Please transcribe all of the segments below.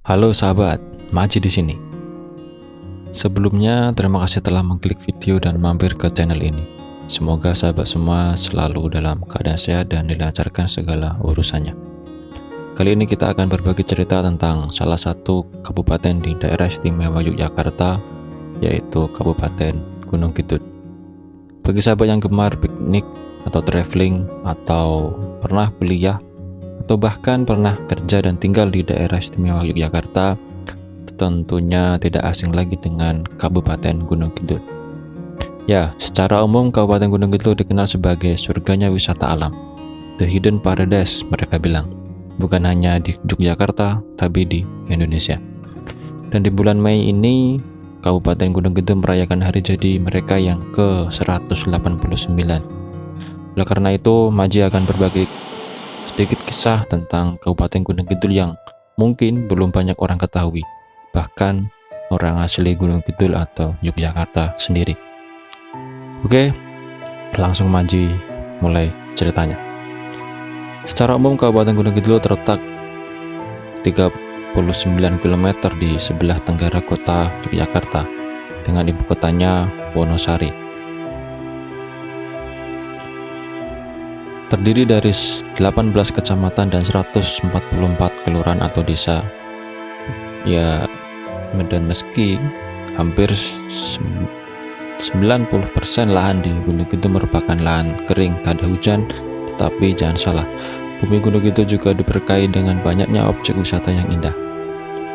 Halo sahabat, Maji di sini. Sebelumnya, terima kasih telah mengklik video dan mampir ke channel ini. Semoga sahabat semua selalu dalam keadaan sehat dan dilancarkan segala urusannya. Kali ini kita akan berbagi cerita tentang salah satu kabupaten di daerah istimewa Yogyakarta, yaitu Kabupaten Gunung Kidul. Bagi sahabat yang gemar piknik atau traveling, atau pernah kuliah, atau bahkan pernah kerja dan tinggal di daerah istimewa Yogyakarta, tentunya tidak asing lagi dengan Kabupaten Gunung Kidul. Ya, secara umum Kabupaten Gunung Kidul dikenal sebagai surganya wisata alam, the hidden paradise mereka bilang, bukan hanya di Yogyakarta tapi di Indonesia. Dan di bulan Mei ini Kabupaten Gunung Kidul merayakan hari jadi mereka yang ke-189. Oleh karena itu, Maji akan berbagi sedikit kisah tentang Kabupaten Gunung Kidul yang mungkin belum banyak orang ketahui, bahkan orang asli Gunung Kidul atau Yogyakarta sendiri. Oke, langsung Maji mulai ceritanya. Secara umum Kabupaten Gunung Kidul terletak 39 km di sebelah tenggara kota Yogyakarta dengan ibu kotanya Wonosari. Terdiri dari 18 kecamatan dan 144 kelurahan atau desa. Ya, dan meski hampir 90% lahan di Gunung Kidul merupakan lahan kering tak ada hujan, tetapi jangan salah, bumi Gunung Kidul juga diberkahi dengan banyaknya objek wisata yang indah.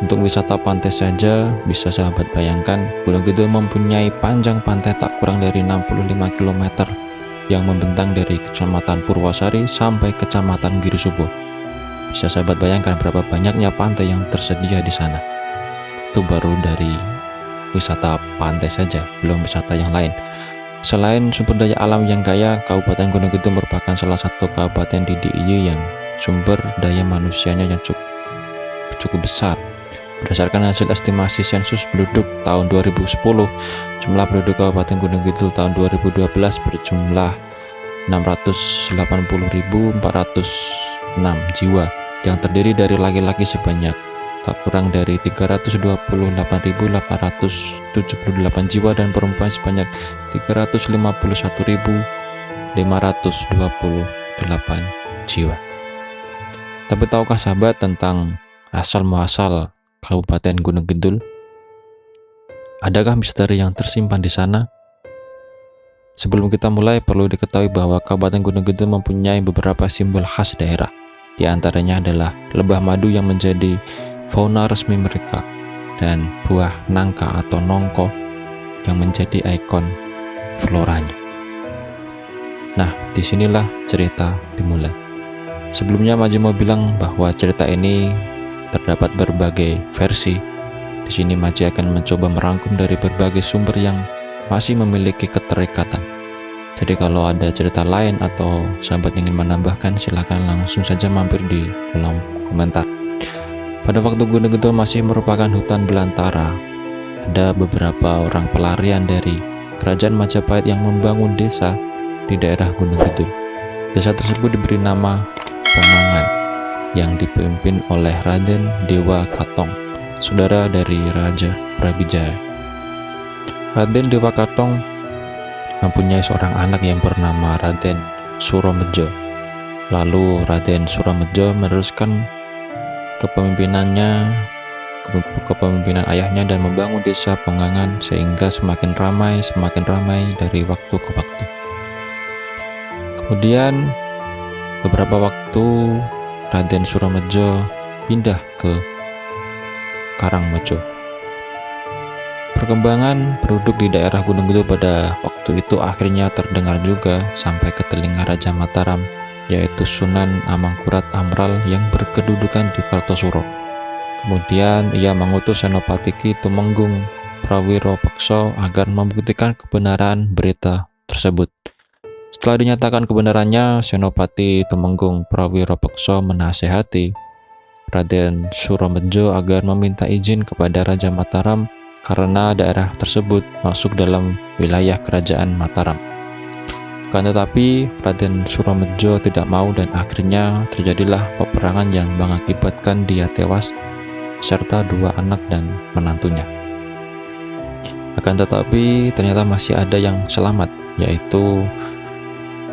Untuk wisata pantai saja, bisa sahabat bayangkan, Gunung Kidul mempunyai panjang pantai tak kurang dari 65 km yang membentang dari Kecamatan Purwosari sampai Kecamatan Girisubo. Bisa sahabat bayangkan berapa banyaknya pantai yang tersedia di sana. Itu baru dari wisata pantai saja, belum wisata yang lain. Selain sumber daya alam yang kaya, Kabupaten Gunung Kidul merupakan salah satu kabupaten di DIY yang sumber daya manusianya yang cukup besar. Berdasarkan hasil estimasi sensus penduduk tahun 2010, jumlah penduduk Kabupaten Gunung Kidul tahun 2012 berjumlah 680.406 jiwa, yang terdiri dari laki-laki sebanyak tak kurang dari 328.878 jiwa dan perempuan sebanyak 351.528 jiwa. Tapi tahukah sahabat tentang asal-muasal Kabupaten Gunung Kidul? Adakah misteri yang tersimpan di sana? Sebelum kita mulai, perlu diketahui bahwa Kabupaten Gunung Kidul mempunyai beberapa simbol khas daerah. Di antaranya adalah lebah madu yang menjadi fauna resmi mereka, dan buah nangka atau nongko yang menjadi ikon floranya. Nah, disinilah cerita dimulai. Sebelumnya Maji mau bilang bahwa cerita ini terdapat berbagai versi. Di sini Maji akan mencoba merangkum dari berbagai sumber yang masih memiliki keterikatan. Jadi kalau ada cerita lain atau sahabat ingin menambahkan, silahkan langsung saja mampir di kolom komentar. Pada waktu Gunung Kidul masih merupakan hutan belantara, ada beberapa orang pelarian dari Kerajaan Majapahit yang membangun desa di daerah Gunung Kidul. Desa tersebut diberi nama Pongangan, yang dipimpin oleh Raden Dewa Katong, saudara dari Raja Brawijaya. Raden Dewa Katong mempunyai seorang anak yang bernama Raden Suromejo. Lalu Raden Suromejo meneruskan kepemimpinan ayahnya dan membangun desa Pongangan sehingga semakin ramai dari waktu ke waktu. Kemudian beberapa waktu Raden Suromejo pindah ke Karangmojo. Perkembangan penduduk di daerah Gunung Kidul pada waktu itu akhirnya terdengar juga sampai ke telinga Raja Mataram, yaitu Sunan Amangkurat Amral yang berkedudukan di Kartosuro. Kemudian ia mengutus Senopati Ki Tumenggung Prawiro-Peksa agar membuktikan kebenaran berita tersebut. Setelah dinyatakan kebenarannya, Senopati Tumenggung Prawiro-Peksa menasehati Raden Suromejo agar meminta izin kepada Raja Mataram karena daerah tersebut masuk dalam wilayah kerajaan Mataram. Akan tetapi Raden Suromejo tidak mau dan akhirnya terjadilah peperangan yang mengakibatkan dia tewas serta 2 anak dan menantunya. Akan tetapi ternyata masih ada yang selamat, yaitu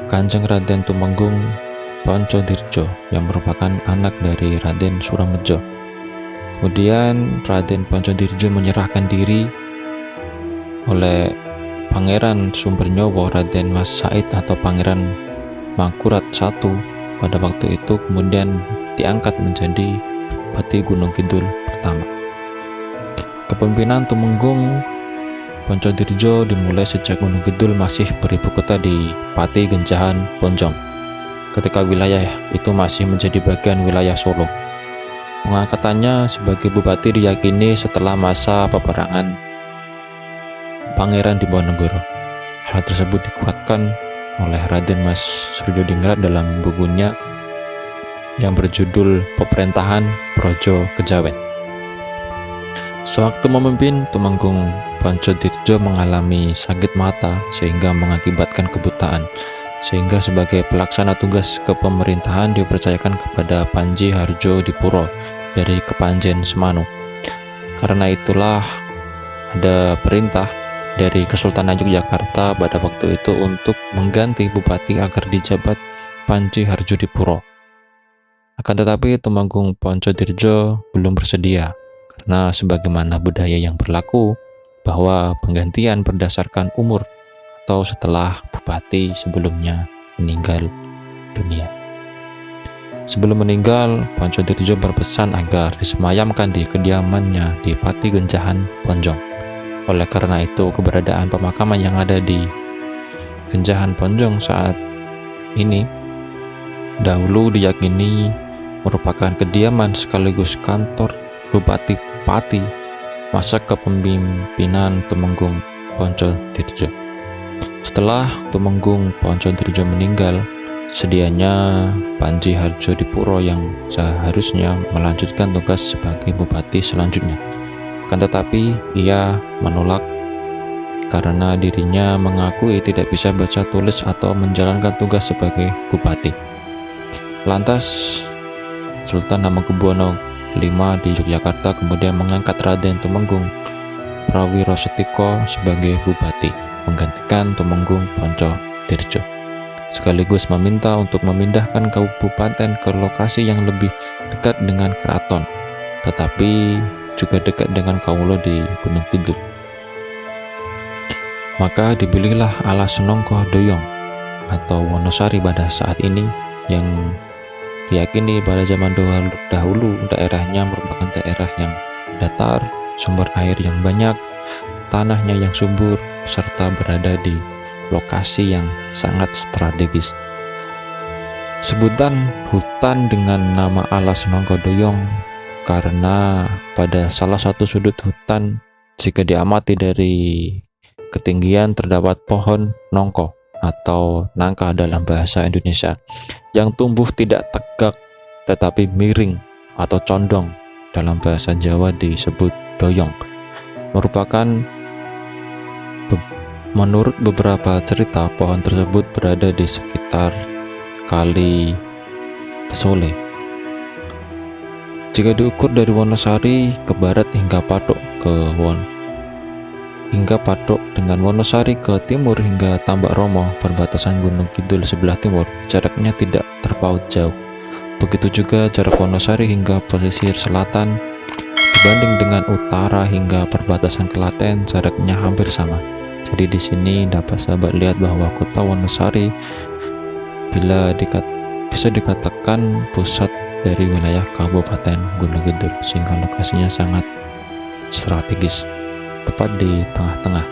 Kanjeng Raden Tumenggung Poncodirjo yang merupakan anak dari Raden Surambejo. Kemudian Raden Poncodirjo menyerahkan diri oleh Pangeran Sumbernyowo Raden Mas Said atau Pangeran Mangkurat I pada waktu itu, kemudian diangkat menjadi Bupati Gunung Kidul pertama. Kepemimpinan Tumenggung Poncodirjo dimulai sejak Gunung Kidul masih beribu kota di Pati Genjahan Ponjong, ketika wilayah itu masih menjadi bagian wilayah Solo. Pengangkatannya sebagai bupati diyakini setelah masa peperangan Pangeran Diponegoro. Hal tersebut dikuatkan oleh Raden Mas Surdodingrat dalam bukunya yang berjudul Pemerintahan Projo Kejawen. Sewaktu memimpin, Tumenggung Poncodirjo mengalami sakit mata sehingga mengakibatkan kebutaan, sehingga sebagai pelaksana tugas kepemerintahan dipercayakan kepada Panji Harjo Dipuro dari Kepanjen Semanu. Karena itulah ada perintah dari Kesultanan Yogyakarta pada waktu itu untuk mengganti bupati agar dijabat Panji Harjo Dipuro. Akan tetapi Tumenggung Poncodirjo belum bersedia, karena sebagaimana budaya yang berlaku bahwa penggantian berdasarkan umur atau setelah bupati sebelumnya meninggal dunia. Sebelum meninggal, Poncodirjo berpesan agar disemayamkan di kediamannya di Pati Genjahan Ponjong. Oleh karena itu, keberadaan pemakaman yang ada di Genjahan Ponjong saat ini dahulu diyakini merupakan kediaman sekaligus kantor Bupati Pati masa kepemimpinan Tumenggung Poncodirjo. Setelah Tumenggung Poncodirjo meninggal, sedianya Panji Harjo Dipuro yang seharusnya melanjutkan tugas sebagai bupati selanjutnya. Akan tetapi ia menolak karena dirinya mengakui tidak bisa baca tulis atau menjalankan tugas sebagai bupati. Lantas Sultan Hamengkubuwono V di Yogyakarta kemudian mengangkat Raden Tumenggung Prawirasetiko sebagai bupati, menggantikan Tumenggung Poncodirjo, sekaligus meminta untuk memindahkan kabupaten ke lokasi yang lebih dekat dengan keraton, tetapi juga dekat dengan Kaulo di Gunung Kidul. Maka dipilihlah Alas Nongko Doyong atau Wonosari pada saat ini, yang diyakini pada zaman dahulu daerahnya merupakan daerah yang datar, sumber air yang banyak, tanahnya yang subur, serta berada di lokasi yang sangat strategis. Sebutan hutan dengan nama Alas Nongko Doyong karena pada salah satu sudut hutan, jika diamati dari ketinggian, terdapat pohon nongko atau nangka dalam bahasa Indonesia yang tumbuh tidak tegak tetapi miring atau condong dalam bahasa Jawa disebut doyong. Menurut beberapa cerita, pohon tersebut berada di sekitar Kali Pesole. Jika diukur dari Wonosari ke barat hingga Patok dengan Wonosari ke timur hingga Tambak Romo, perbatasan Gunung Kidul sebelah timur, jaraknya tidak terpaut jauh. Begitu juga jarak Wonosari hingga pesisir selatan. Dibanding dengan utara hingga perbatasan Klaten, jaraknya hampir sama. Jadi di sini dapat sahabat lihat bahwa kota Wonosari bisa dikatakan pusat dari wilayah Kabupaten Gunung Kidul, sehingga lokasinya sangat strategis, tepat di tengah-tengah.